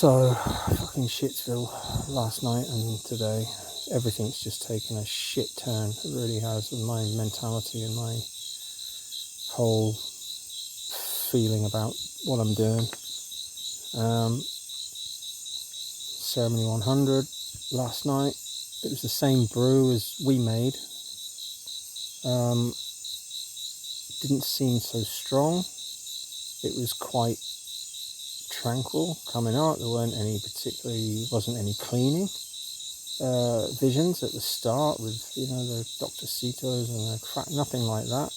So, fucking Shitsville last night and today. Everything's just taken a shit turn. It really has, with my mentality and my whole feeling about what I'm doing. Ceremony 100 last night. It was the same brew as we made. Didn't seem so strong. It was quite tranquil coming out. There wasn't any cleaning visions at the start with the Dr. Citos and the crap, nothing like that.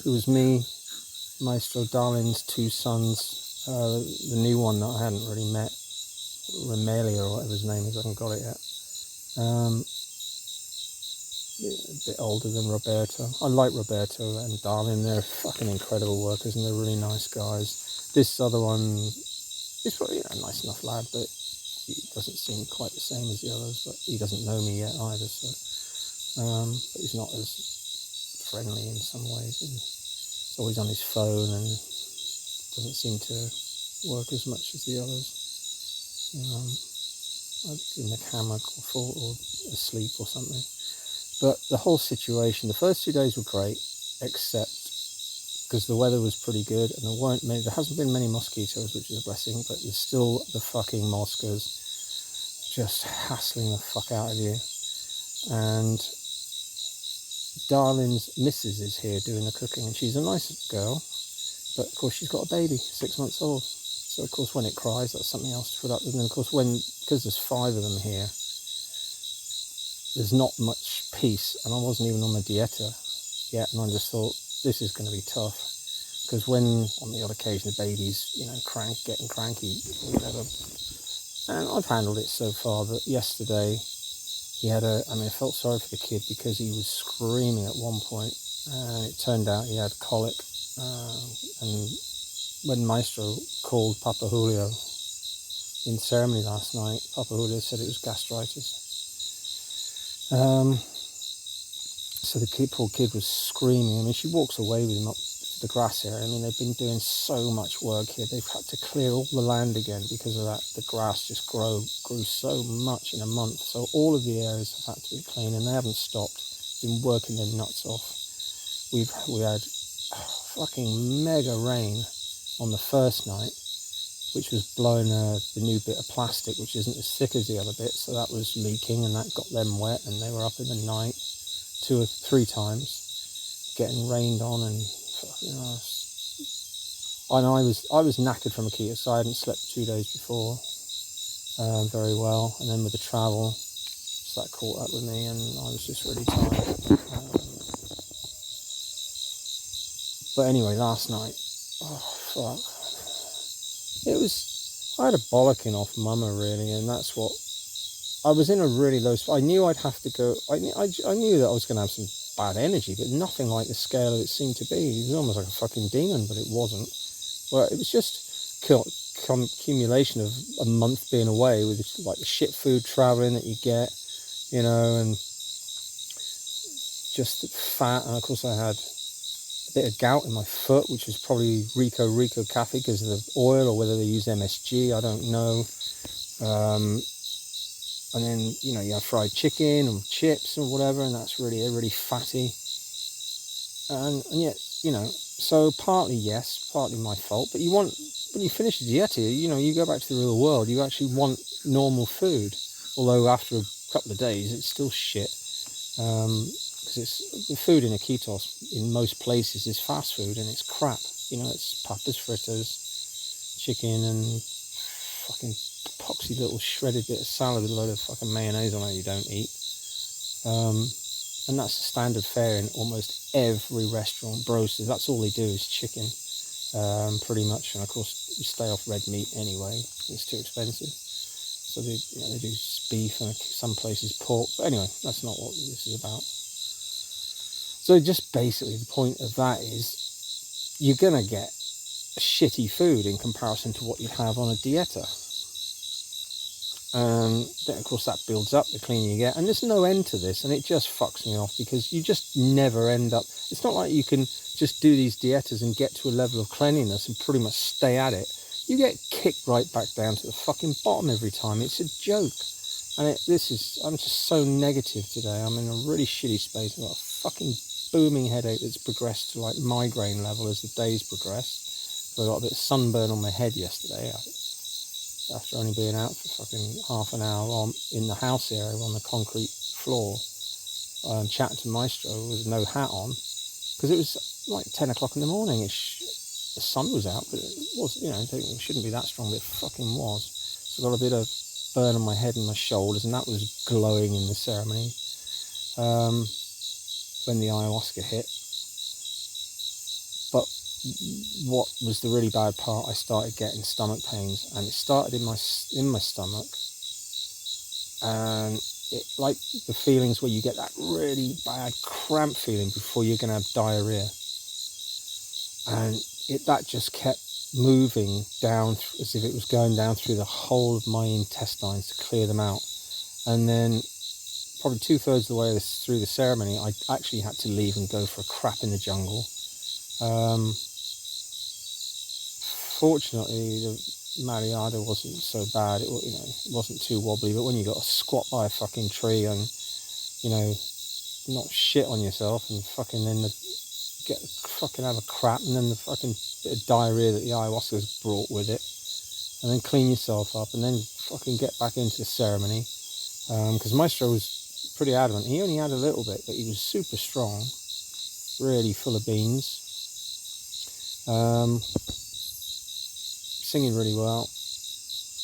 It was me, Maestro Darlin's two sons, the new one that I hadn't really met, Remelia or whatever his name is, I haven't got it yet. A bit older than Roberto. I like Roberto and Darlin. They're fucking incredible workers and they're really nice guys. This other one is probably a nice enough lad, but he doesn't seem quite the same as the others. But he doesn't know me yet either, so but he's not as friendly in some ways. And he's always on his phone and doesn't seem to work as much as the others. In the camera or asleep or something. But the whole situation, the first 2 days were great, except because the weather was pretty good and there hasn't been many mosquitoes, which is a blessing, but there's still the fucking mosquitoes just hassling the fuck out of you. And Darlin's missus is here doing the cooking, and she's a nice girl, but of course she's got a baby, 6 months old. So of course when it cries, that's something else to put up with. And then of course because there's 5 of them here, there's not much peace, and I wasn't even on my dieta yet, and I just thought this is going to be tough, because when on the odd occasion the baby's getting cranky or whatever, and I've handled it so far. But yesterday he had I felt sorry for the kid because he was screaming at one point, and it turned out he had colic, and when Maestro called Papa Julio in ceremony last night, Papa Julio said it was gastritis. So the poor kid was screaming. She walks away with him up to the grass area. They've been doing so much work here. They've had to clear all the land again because of that. The grass just grew so much in a month. So all of the areas have had to be cleaned, and they haven't stopped. Been working their nuts off. We had fucking mega rain on the first night, which was blowing the new bit of plastic, which isn't as thick as the other bit, so that was leaking, and that got them wet, and they were up in the night 2 or 3 times, getting rained on, and I was knackered from Akita, so I hadn't slept 2 days before very well, and then with the travel, so that caught up with me, and I was just really tired. But anyway, last night, fuck. I had a bollocking off Mama, really, and that's what, I was in a really low spot. I knew I'd have to go, I knew that I was going to have some bad energy, but nothing like the scale it seemed to be. It was almost like a fucking demon, but it wasn't. But it was just accumulation of a month being away with like the shit food traveling that you get, and just fat, and of course I had bit of gout in my foot, which is probably Rico Cafe because of the oil, or whether they use MSG, I don't know. And then you have fried chicken and chips and whatever, and that's really fatty, and yet so partly yes, partly my fault. But when you finish the dieta, you go back to the real world, you actually want normal food, although after a couple of days it's still shit. Because it's the food in Iquitos in most places is fast food, and it's crap. It's papas fritas, chicken, and fucking poxy little shredded bit of salad with a load of fucking mayonnaise on it you don't eat. And that's the standard fare in almost every restaurant. Brosters, that's all they do is chicken, pretty much. And of course, you stay off red meat anyway. It's too expensive. So they do beef and some places pork. But anyway, that's not what this is about. So just basically the point of that is you're going to get shitty food in comparison to what you'd have on a dieta. Then of course that builds up the cleaner you get, and there's no end to this, and it just fucks me off because you just never end up. It's not like you can just do these dietas and get to a level of cleanliness and pretty much stay at it. you get kicked right back down to the fucking bottom every time. It's a joke. And I'm just so negative today. I'm in a really shitty space. I've got a fucking booming headache that's progressed to like migraine level as the days progressed. So I got a bit of sunburn on my head yesterday after only being out for fucking half an hour in the house area on the concrete floor, chatting to Maestro with no hat on, because it was like 10 o'clock in the morning. The sun was out, but it was, it shouldn't be that strong, but it fucking was. So I got a bit of burn on my head and my shoulders, and that was glowing in the ceremony when the ayahuasca hit. But what was the really bad part, I started getting stomach pains, and it started in my stomach, and it, like the feelings where you get that really bad cramp feeling before you're going to have diarrhea, and that just kept moving down as if it was going down through the whole of my intestines to clear them out. And then probably 2/3 of the way through the ceremony, I actually had to leave and go for a crap in the jungle. Fortunately, the Mariada wasn't so bad. It wasn't too wobbly. But when you got to squat by a fucking tree and not shit on yourself and fucking then have a crap, and then the fucking bit of diarrhea that the ayahuasca's brought with it, and then clean yourself up and then fucking get back into the ceremony, because Maestro was pretty adamant. He only had a little bit, but he was super strong, really full of beans, singing really well.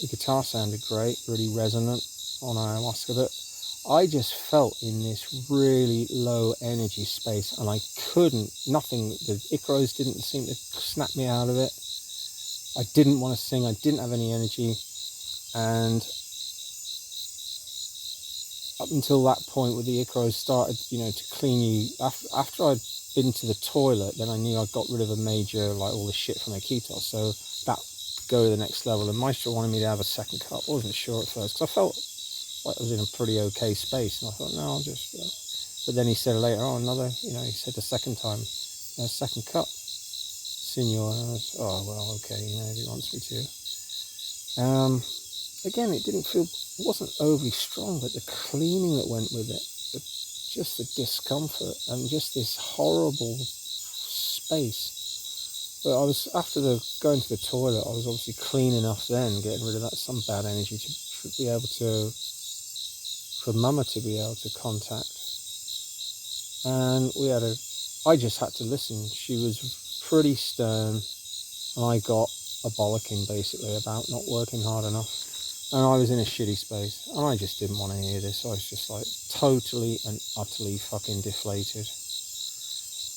The guitar sounded great, really resonant on ayahuasca, but I just felt in this really low energy space, and the Icaros didn't seem to snap me out of it. I didn't want to sing, I didn't have any energy, and up until that point where the Icaros started, to clean you, after I'd been to the toilet, then I knew I got rid of a major, all the shit from Iquitos, so that could go to the next level, and Maestro wanted me to have a second cup. I wasn't sure at first, because I felt like I was in a pretty okay space, and I thought, no, I'll just, but then he said later on, he said the second time, second cup, Senor, and I was, oh, well, okay, if he wants me to. Again, it wasn't overly strong, but the cleaning that went with it, just the discomfort, and just this horrible space. But after going to the toilet, I was obviously clean enough then, getting rid of some bad energy to be able to, for Mama to be able to contact. And I just had to listen. She was pretty stern, and I got a bollocking basically about not working hard enough. And I was in a shitty space, and I just didn't want to hear this. I was just totally and utterly fucking deflated.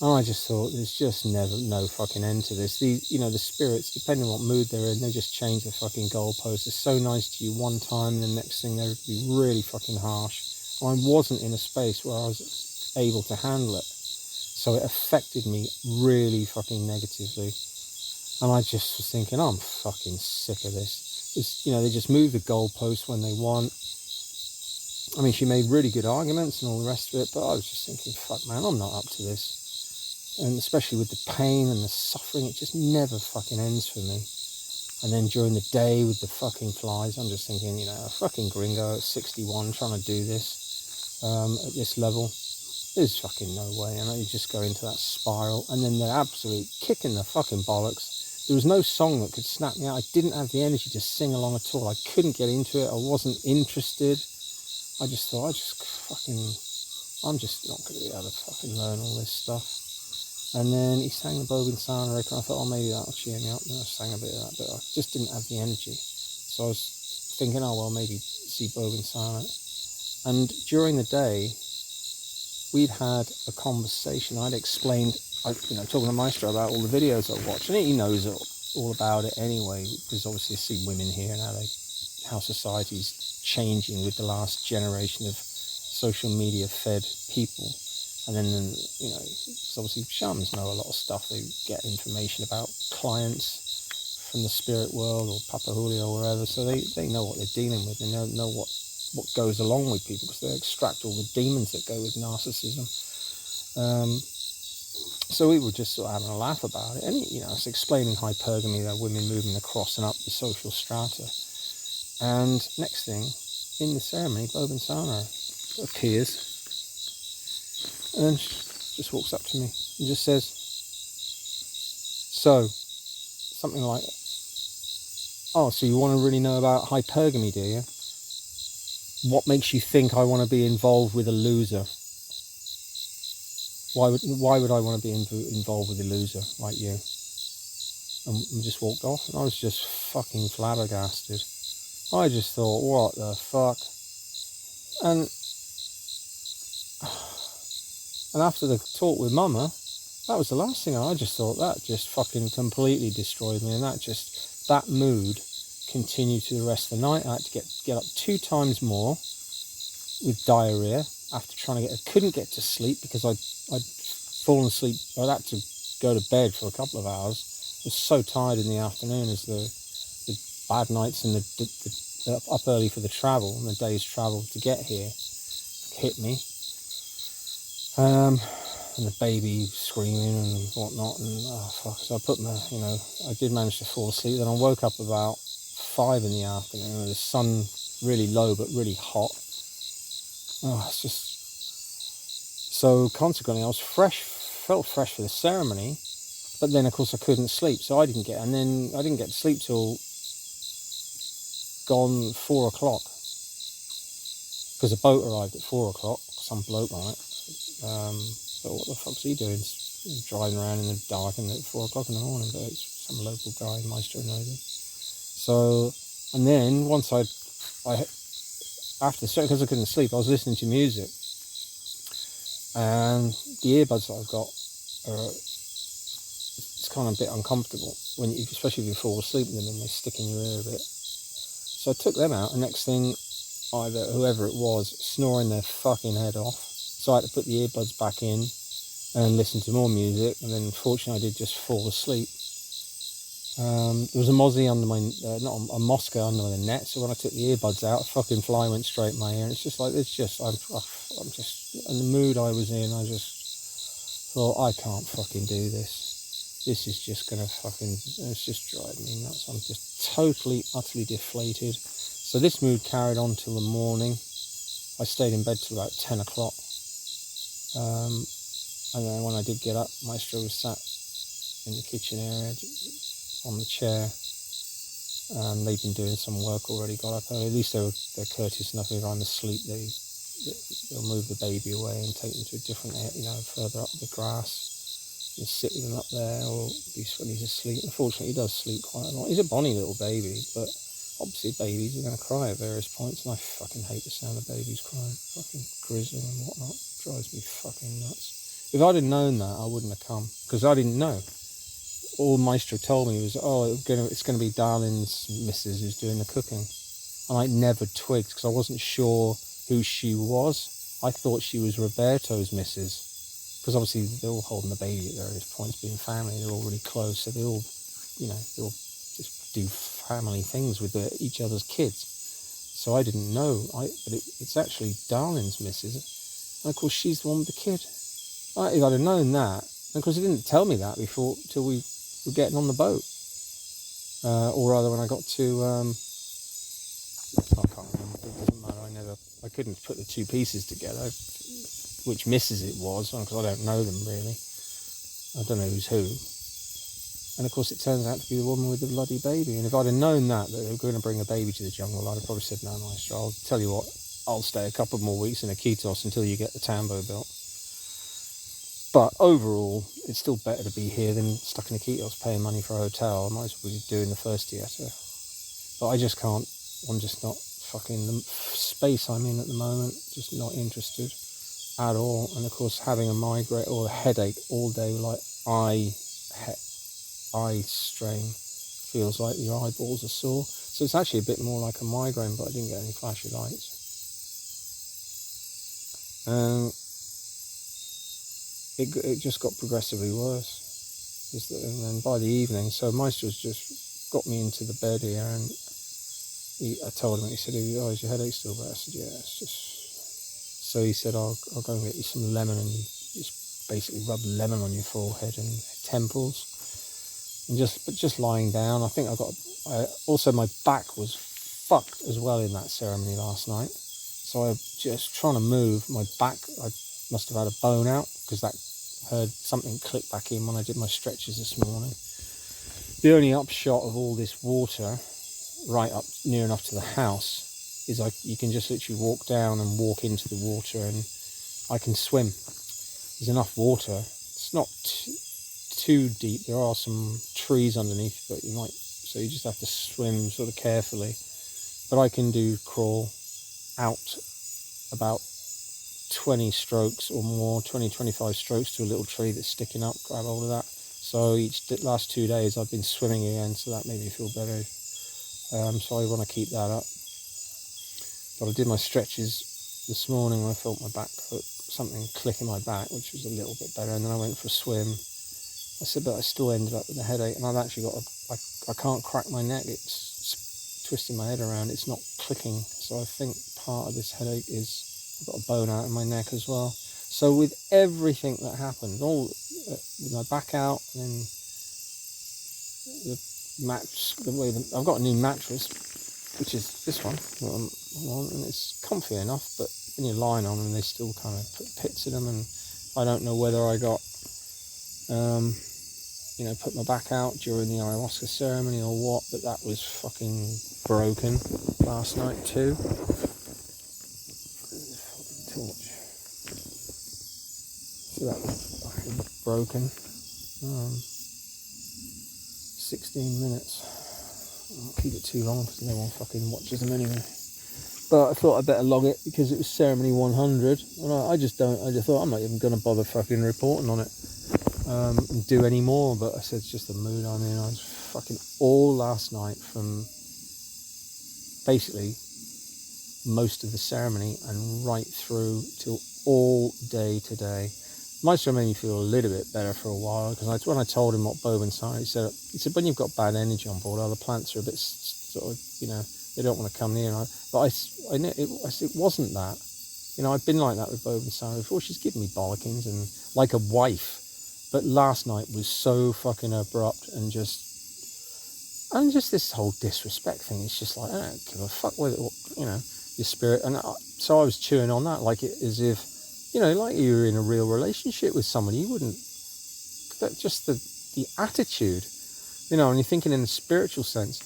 And I just thought, there's just no fucking end to this. The spirits, depending on what mood they're in, they just change the fucking goalposts. They're so nice to you one time, and the next thing they'd be really fucking harsh. And I wasn't in a space where I was able to handle it. So it affected me really fucking negatively. And I just was thinking, I'm fucking sick of this. They just move the goalposts when they want. I mean, she made really good arguments and all the rest of it, but I was just thinking, fuck man, I'm not up to this. And especially with the pain and the suffering, it just never fucking ends for me. And then during the day with the fucking flies, I'm just thinking, a fucking gringo at 61 trying to do this at this level. There's fucking no way. And you just go into that spiral, and then they're absolute kicking the fucking bollocks. There was no song that could snap me out. I didn't have the energy to sing along at all. I couldn't get into it. I wasn't interested. I just thought, I'm just not going to be able to fucking learn all this stuff. And then he sang the Bogan Sana record, and I thought, maybe that'll cheer me up. And I sang a bit of that, but I just didn't have the energy. So I was thinking, maybe see Bogan Sana. And during the day, we'd had a conversation. I'd explained, talking to Maestro about all the videos I watched, and he knows all about it anyway, because obviously I see women here and how society's changing with the last generation of social media fed people. And then, because obviously shamans know a lot of stuff. They get information about clients from the spirit world or Papa Julio or wherever, so they know what they're dealing with. They know what goes along with people, because they extract all the demons that go with narcissism. So we were just sort of having a laugh about it. And, it's explaining hypergamy, that women moving across and up the social strata. And next thing, in the ceremony, Bobensano appears and just walks up to me and just says, so, something like, oh, so you want to really know about hypergamy, do you? What makes you think I want to be involved with a loser? Why would I want to be involved with a loser like you? And just walked off, and I was just fucking flabbergasted. I just thought, what the fuck? And after the talk with Mama, that was the last thing. I just thought that just fucking completely destroyed me, and that mood continued through the rest of the night. I had to get up 2 times more with diarrhea after trying to couldn't get to sleep because I'd fallen asleep. I'd had to go to bed for a couple of hours. I was so tired in the afternoon as the bad nights and the up early for the travel and the day's travel to get here hit me. And the baby screaming and whatnot, and oh fuck. So I put I did manage to fall asleep. Then I woke up about 5 in the afternoon with the sun really low but really hot. Oh, it's just so. Consequently, I was felt fresh for the ceremony, but then of course I couldn't sleep, so I didn't get to sleep till gone 4 o'clock because the boat arrived at 4 o'clock. Some bloke on it. But what the fuck's he doing? He's driving around in the dark and at 4 o'clock in the morning, but it's some local guy, Maestro knows him. So, and then once I after the ceremony, because I couldn't sleep, I was listening to music, and the earbuds that I've got it's kind of a bit uncomfortable especially if you fall asleep with them and they stick in your ear a bit. So I took them out, and next thing, whoever it was, snoring their fucking head off. So I had to put the earbuds back in and listen to more music, and then fortunately I did just fall asleep. There was a Mosca under my, not a Mosca under the net, so when I took the earbuds out, a fucking fly went straight in my ear. And it's just like, I'm just, in the mood I was in, I just thought, I can't fucking do this. This is just gonna it's just driving me nuts. I'm just totally, utterly deflated. So this mood carried on till the morning. I stayed in bed till about 10 o'clock. And then when I did get up, Maestro was sat in the kitchen area on the chair. They'd been doing some work already, got up early. At least they're courteous enough. If I'm asleep, they'll move the baby away and take them to a different area, further up the grass. And sit with him up there, or when he's asleep. Unfortunately, he does sleep quite a lot. He's a bonny little baby, but obviously babies are going to cry at various points, and I fucking hate the sound of babies crying. Fucking grizzling and whatnot. Drives me fucking nuts. If I'd have known that, I wouldn't have come, because I didn't know. All Maestro told me was, it's going to be Darlene's missus who's doing the cooking. And I never twigged, because I wasn't sure who she was. I thought she was Roberto's missus. Because obviously they're all holding the baby at various points, being family, they're all really close, so they all just do family things with each other's kids. So I didn't know, but it's actually Darlene's missus, and of course she's the one with the kid. If I'd have known that, and of course he didn't tell me that before, till we were getting on the boat, or rather when I got to, I can't remember, it doesn't matter, I couldn't put the two pieces together, which missus it was, because I don't know them really. I don't know who's who. And of course it turns out to be the woman with the bloody baby. And if I'd have known that they were going to bring a baby to the jungle, I'd have probably said, no, Maestro, I'll tell you what, I'll stay a couple more weeks in Iquitos until you get the Tambo built. But overall, it's still better to be here than stuck in Iquitos paying money for a hotel. I might as well be doing the first theatre. But I just can't, I'm just not fucking, the space I'm in at the moment, just not interested at all. And of course having a migraine or a headache all day, like eye strain, feels like your eyeballs are sore. So it's actually a bit more like a migraine, but I didn't get any flashy lights. It just got progressively worse. And then by the evening, so Maestro's just got me into the bed here, and I told him, he said, oh, is your headache still bad? I said, yeah, it's just... So he said, I'll go and get you some lemon and just basically rub lemon on your forehead and temples, and just lying down. I think also my back was fucked as well in that ceremony last night. So I just trying to move my back. I must have had a bone out because that heard something click back in when I did my stretches this morning. The only upshot of all this water, right up near enough to the house, is you can just literally walk down and walk into the water, and I can swim. There's enough water. It's not too deep. There are some trees underneath, but so you just have to swim sort of carefully. But I can crawl out about 20 strokes or more, 25 strokes to a little tree that's sticking up, grab hold of that. So last 2 days I've been swimming again, so that made me feel better. So I want to keep that up. But I did my stretches this morning and I felt my back hurt, something click in my back, which was a little bit better. And then I went for a swim. I said, but I still ended up with a headache, and I've actually I can't crack my neck. It's twisting my head around. It's not clicking. So I think part of this headache is I've got a bone out in my neck as well. So with everything that happened, with my back out, and then I've got a new mattress, which is this one, and it's comfy enough, but when you're lying on them, they still kind of put pits in them, and I don't know whether I got, put my back out during the ayahuasca ceremony or what, but that was fucking broken last night too. Torch. So that was fucking broken. 16 minutes. I won't keep it too long because no one fucking watches them anyway. But I thought I'd better log it because it was ceremony 100, and I just thought I'm not even going to bother fucking reporting on it and do any more. But I said it's just the mood I'm in. I was fucking all last night from basically most of the ceremony and right through till all day today. Maestro made me feel a little bit better for a while, because when I told him what Boban said, he said when you've got bad energy on board, the plants are a bit sort of, they don't want to come near. But I said it wasn't that. I've been like that with Boban Sari before. She's given me bollockings and like a wife. But last night was so fucking abrupt and just this whole disrespect thing. It's just like, I don't give a fuck with it, your spirit. And so I was chewing on that as if, like you were in a real relationship with someone. You wouldn't, just the attitude, and you're thinking in a spiritual sense,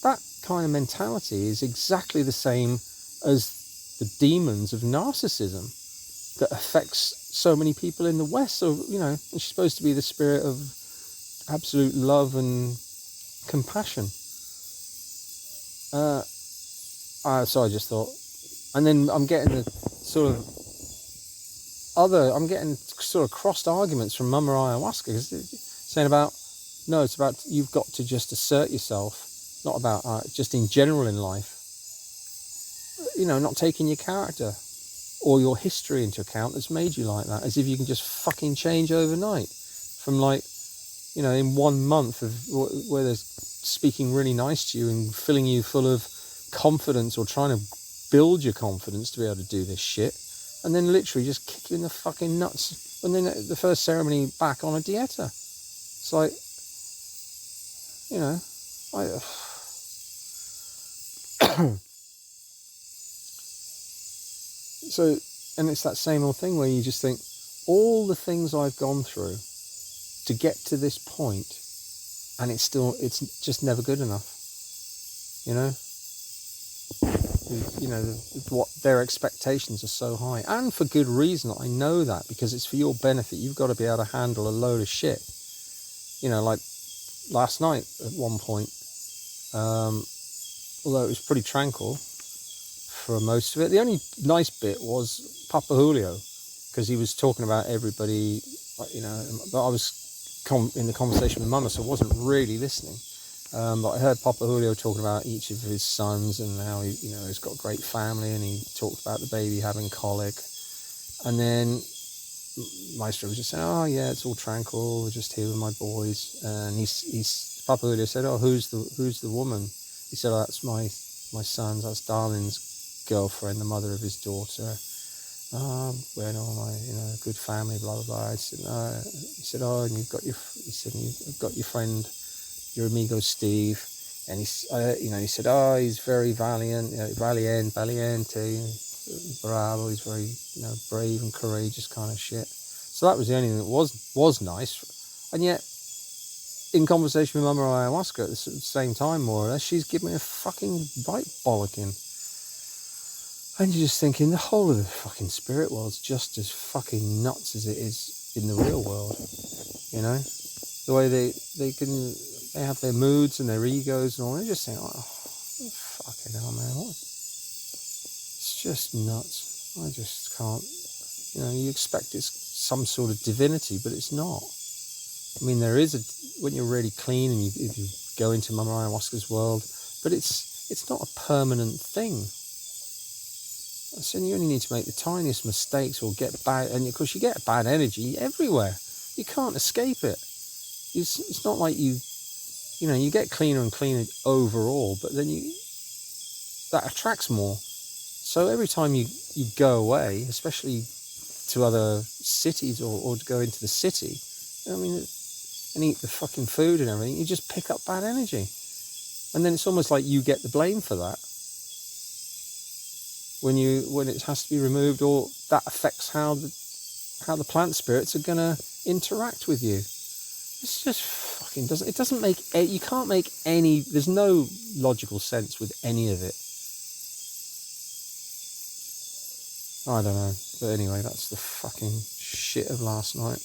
that kind of mentality is exactly the same as the demons of narcissism that affects so many people in the West. So, it's supposed to be the spirit of absolute love and compassion. So I just thought, and then I'm getting crossed arguments from Mama Ayahuasca, saying it's about you've got to just assert yourself, not about just in general in life, not taking your character or your history into account that's made you like that, as if you can just fucking change overnight from in 1 month of where they're speaking really nice to you and filling you full of confidence or trying to build your confidence to be able to do this shit, and then literally just kick you in the fucking nuts when then the first ceremony back on a dieta. It's like, So, and it's that same old thing where you just think, all the things I've gone through to get to this point, and it's just never good enough. What their expectations are so high, and for good reason. I know that, because it's for your benefit. You've got to be able to handle a load of shit. Like last night at one point, although it was pretty tranquil for most of it. The only nice bit was Papa Julio, because he was talking about everybody, but I was in the conversation with Mama, so I wasn't really listening. But I heard Papa Julio talking about each of his sons and how he's got a great family, and he talked about the baby having colic. And then Maestro was just saying, oh yeah, it's all tranquil, we're just here with my boys. And Papa Julio said, oh, who's the woman? He said, oh, that's my son's, that's Darlin's girlfriend, the mother of his daughter. Where all my, good family, blah, blah, blah. I said, no. He said, oh, and you've got your friend, your amigo Steve. And he said, oh, he's very valiant, valiente, bravo. He's very, brave and courageous kind of shit. So that was the only thing that was nice. And yet, in conversation with Mama Ayahuasca at the same time, more or less, she's giving me a fucking right bollocking. And you're just thinking the whole of the fucking spirit world's just as fucking nuts as it is in the real world. The way they have their moods and their egos and all. They're just saying, oh, fucking hell, man, what? It's just nuts. I just can't. You expect it's some sort of divinity, but it's not. I mean, there is when you're really clean and if you go into Mama Ayahuasca's world, but it's not a permanent thing. So you only need to make the tiniest mistakes or get bad, and of course you get bad energy everywhere. You can't escape it. It's not like you get cleaner and cleaner overall, but then that attracts more. So every time you go away, especially to other cities or to go into the city, and eat the fucking food and everything, you just pick up bad energy. And then it's almost like you get the blame for that. When it has to be removed, or that affects how the plant spirits are gonna interact with you. It's just fucking doesn't make, you can't make any, there's no logical sense with any of it. I don't know, but anyway, that's the fucking shit of last night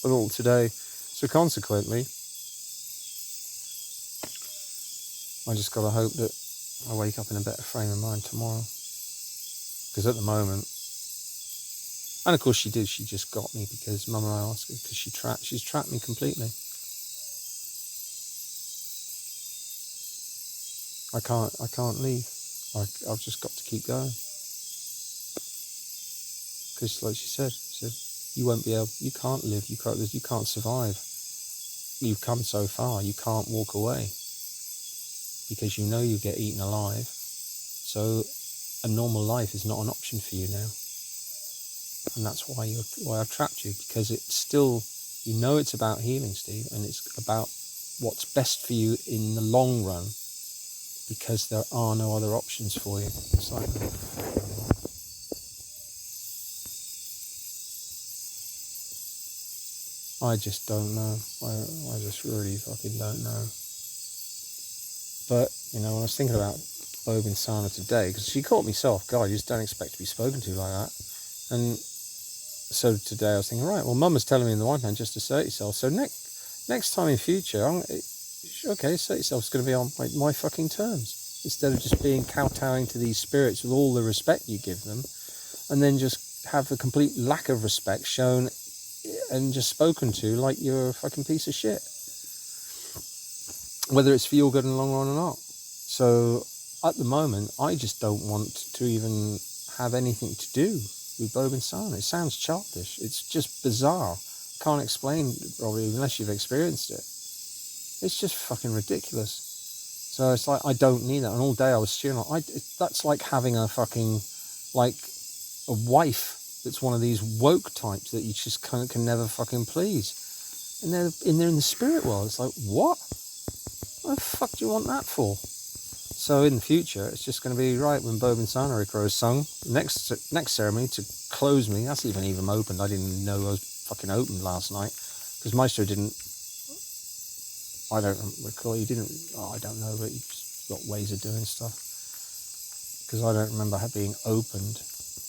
and all today. So consequently, I just gotta hope that I wake up in a better frame of mind tomorrow. Because at the moment, and of course she just got me because Mama Ayahuasca, because she's trapped me completely. I can't leave. I've just got to keep going. Because like she said, you won't be able, you can't live, you can't survive. You've come so far, you can't walk away. Because you get eaten alive. So a normal life is not an option for you now. And that's why I've trapped you, because it's still, it's about healing, Steve, and it's about what's best for you in the long run, because there are no other options for you. It's like, I just don't know. I just really fucking don't know. But, when I was thinking about Bob Sana today, because she caught me off guard, you just don't expect to be spoken to like that. And so today I was thinking, right, well, Mum was telling me in the one hand just to assert yourself. So next time in future, assert yourself is going to be on my fucking terms. Instead of just being kowtowing to these spirits with all the respect you give them, and then just have a complete lack of respect shown and just spoken to like you're a fucking piece of shit. Whether it's for your good in the long run or not. So at the moment, I just don't want to even have anything to do with Bob Sana. It sounds childish. It's just bizarre. Can't explain probably unless you've experienced it. It's just fucking ridiculous. So it's like, I don't need that. And all day I was stewing on. That's like having a fucking, like a wife that's one of these woke types that you just kind of can never fucking please. And they're in the spirit world. It's like, what? What the fuck do you want that for? So in the future, it's just going to be, right, when Bob Sana is sung, next ceremony to close me, that's even opened. I didn't know I was fucking opened last night, because Maestro didn't, I don't recall, he didn't, I don't know, but he's got ways of doing stuff. Because I don't remember being opened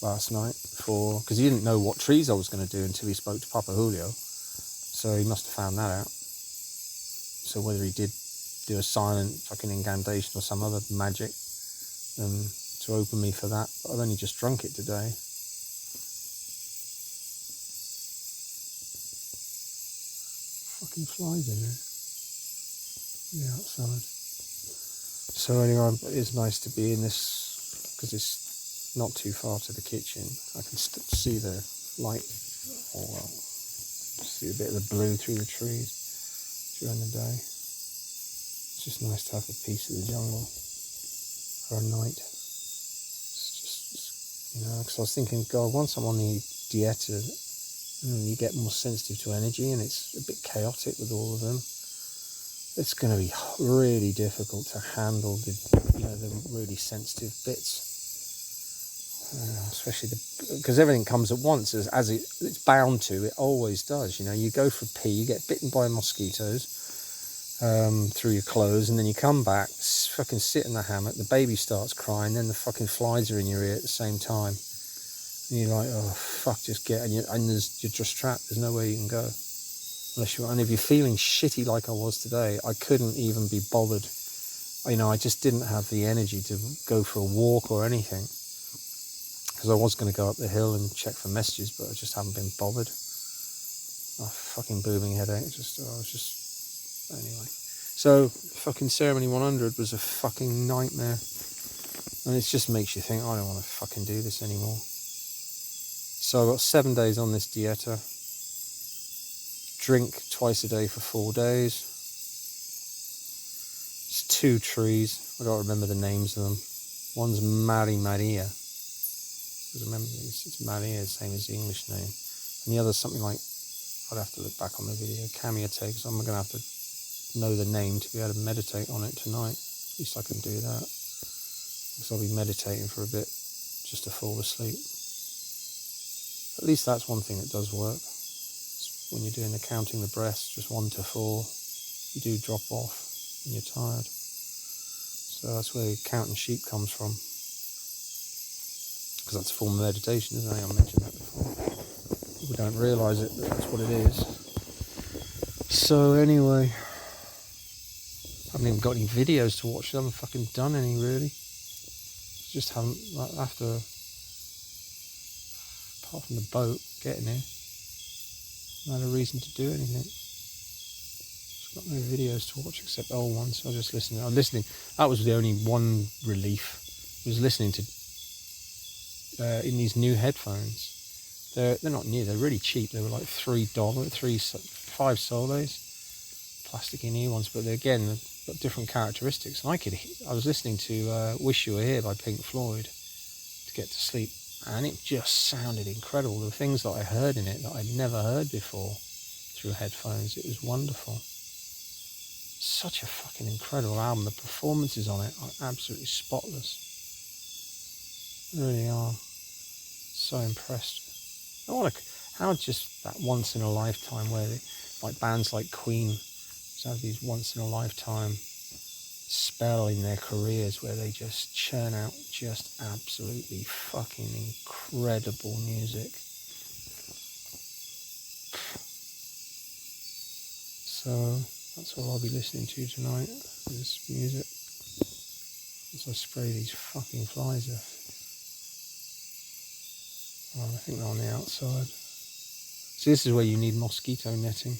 last night because he didn't know what trees I was going to do until he spoke to Papa Julio. So he must have found that out. So whether he did do a silent fucking incantation or some other magic to open me for that, but I've only just drunk it today. Fucking flies in there. Yeah, outside. So anyway, it's nice to be in this, because it's not too far to the kitchen. I can see the light, see a bit of the blue through the trees during the day. It's just nice to have a piece of the jungle for a night. It's You know, because I was thinking, God, once I'm on the dieta, you get more sensitive to energy, and it's a bit chaotic with all of them. It's going to be really difficult to handle the really sensitive bits. Especially because everything comes at once as it's bound to. It always does. You know, you go for a pee, you get bitten by mosquitoes through your clothes, and then you come back, fucking sit in the hammock, the baby starts crying, then the fucking flies are in your ear at the same time, and you're like, oh fuck, just get, and you're just trapped. There's nowhere you can go and if you're feeling shitty like I was today, I couldn't even be bothered. You know, I just didn't have the energy to go for a walk or anything. Because I was going to go up the hill and check for messages, but I just haven't been bothered. Oh, fucking booming headache. Anyway. So, fucking Ceremony 100 was a fucking nightmare. And it just makes you think, I don't want to fucking do this anymore. So I got 7 days on this dieta. Drink twice a day for 4 days. It's 2 trees. I don't remember the names of them. One's Maria. Remember, it's Maria, same as the English name, and the other's something like, I'd have to look back on the video, Kamiate, because I'm going to have to know the name to be able to meditate on it tonight. At least I can do that, because I'll be meditating for a bit just to fall asleep. At least that's one thing that does work. It's when you're doing the counting the breaths, just 1 to 4, you do drop off when you're tired. So that's where counting sheep comes from. Because that's a form of meditation, isn't it? I mentioned that before. People don't realise it, but that's what it is. So anyway, I haven't even got any videos to watch. I haven't fucking done any, really. Just haven't, apart from the boat getting here, not had a reason to do anything. Just got no videos to watch except old ones. So I was just listening. That was the only one relief. I was listening to in these new headphones. They're not new, they're really cheap. They were like $5 soles, plasticky new ones, but they've got different characteristics. And I was listening to Wish You Were Here by Pink Floyd to get to sleep, and it just sounded incredible. The things that I heard in it that I'd never heard before through headphones, it was wonderful. Such a fucking incredible album. The performances on it are absolutely spotless. They really are. So impressed. How just that once in a lifetime where like bands like Queen just have these once in a lifetime spell in their careers where they just churn out just absolutely fucking incredible music. So that's what I'll be listening to tonight, this music, as I spray these fucking flies off. Oh, I think they're on the outside. So this is where you need mosquito netting.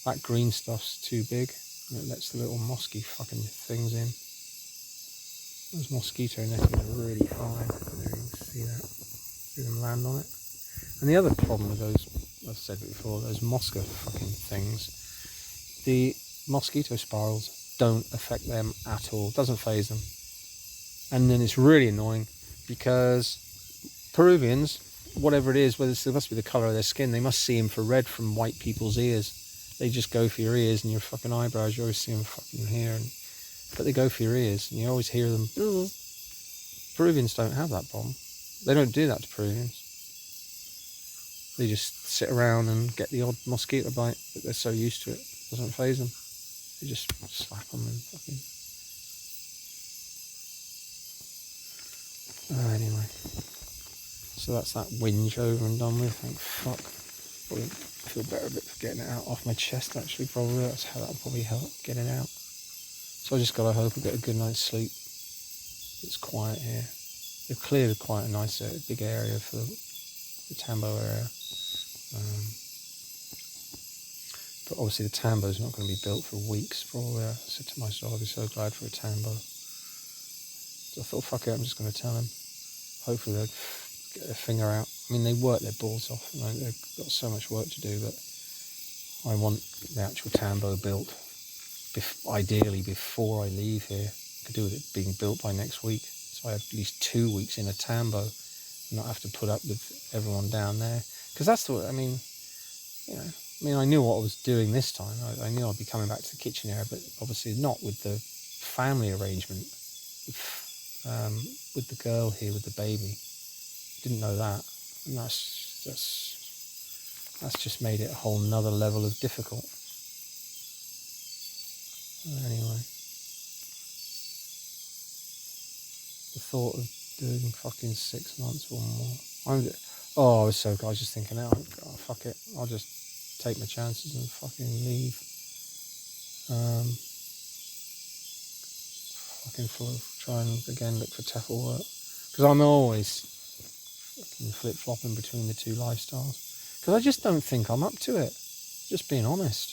That green stuff's too big and it lets the little mosquito fucking things in. Those mosquito netting are really fine. There you can see that. See them land on it. And the other problem with those, I've said it before, those mosca fucking things, the mosquito spirals don't affect them at all. Doesn't faze them. And then it's really annoying because Peruvians, whatever it is, it must be the colour of their skin, they must see infrared from white people's ears. They just go for your ears and your fucking eyebrows, you always see them fucking here. But they go for your ears and you always hear them. Peruvians don't have that problem. They don't do that to Peruvians. They just sit around and get the odd mosquito bite, but they're so used to it, it doesn't faze them. They just slap them and fucking... Anyway. So that's that whinge over and done with, thank fuck. Probably feel better a bit for getting it out off my chest actually, probably. That's how that'll probably help getting it out. So I just gotta hope I get a good night's sleep. It's quiet here. They've cleared quite a nice big area for the Tambo area. But obviously the Tambo's not going to be built for weeks probably. I said to myself, I'll be so glad for a Tambo. So I thought, fuck it, I'm just going to tell them. Hopefully they'll get their finger out. I mean, they work their balls off. You know, they've got so much work to do, but I want the actual Tambo built, ideally before I leave here. I could do with it being built by next week. So I have at least 2 weeks in a Tambo not have to put up with everyone down there. Because that's the, I mean, I knew what I was doing this time. I knew I'd be coming back to the kitchen area, but obviously not with the family arrangement, with the girl here with the baby. Didn't know that, and that's just made it a whole nother level of difficult. Anyway, the thought of doing fucking 6 months or more. I was just thinking, oh fuck it, I'll just take my chances and fucking leave. Try and again look for TEFL work, because I'm always fucking flip-flopping between the two lifestyles, because I just don't think I'm up to it, just being honest.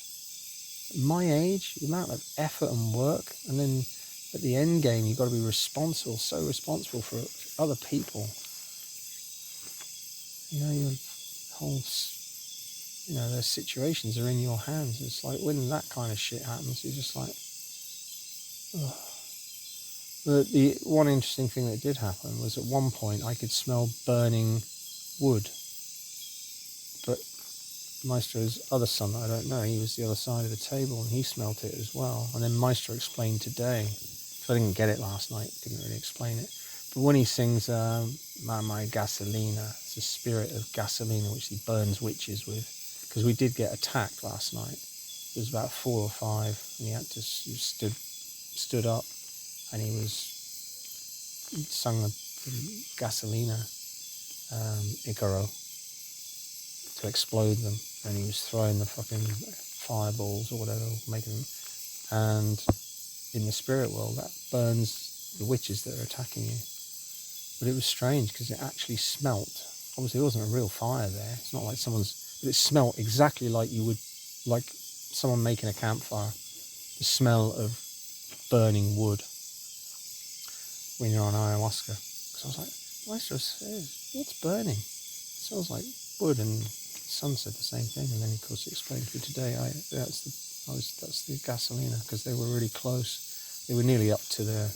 At my age, the amount of effort and work, and then at the end game you've got to be so responsible for other people. Your whole, their situations are in your hands. It's like when that kind of shit happens, you're just like, ugh. The one interesting thing that did happen was at one point I could smell burning wood, but Maestro's other son, I don't know, he was the other side of the table and he smelt it as well. And then Maestro explained today, so I didn't get it last night, didn't really explain it, but when he sings Mamai Gasolina, it's the spirit of Gasolina which he burns witches with, because we did get attacked last night. It was about 4 or 5 and he stood up and he sung the Gasolina Icaro to explode them, and he was throwing the fucking fireballs or whatever, making them, and in the spirit world that burns the witches that are attacking you. But it was strange because it actually smelt. Obviously there wasn't a real fire there, it's not like but it smelt exactly like you would, like someone making a campfire, the smell of burning wood when you're on ayahuasca. Because I was like, Maestro says, what's burning? It smells like wood, and son said the same thing, and then of course he explained to me today, that's the Gasolina, because they were really close. They were nearly up to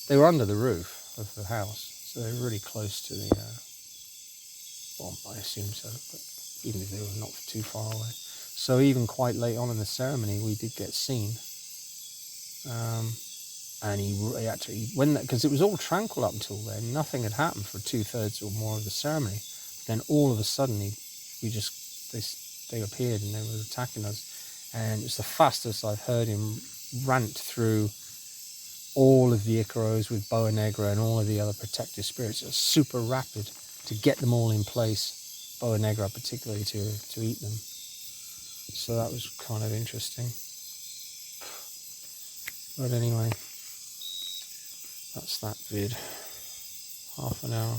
they were under the roof of the house, so they were really close to the, well, I assume so, but even if they were not too far away. So even quite late on in the ceremony, we did get seen. And he had to, because it was all tranquil up until then, nothing had happened for 2/3 or more of the ceremony. Then all of a sudden, they appeared and they were attacking us, and it's the fastest I've heard him rant through all of the Icaros with Boa Negra and all of the other protective spirits. It was super rapid to get them all in place, Boa Negra particularly, to eat them. So that was kind of interesting. But anyway, that's that vid. Half an hour.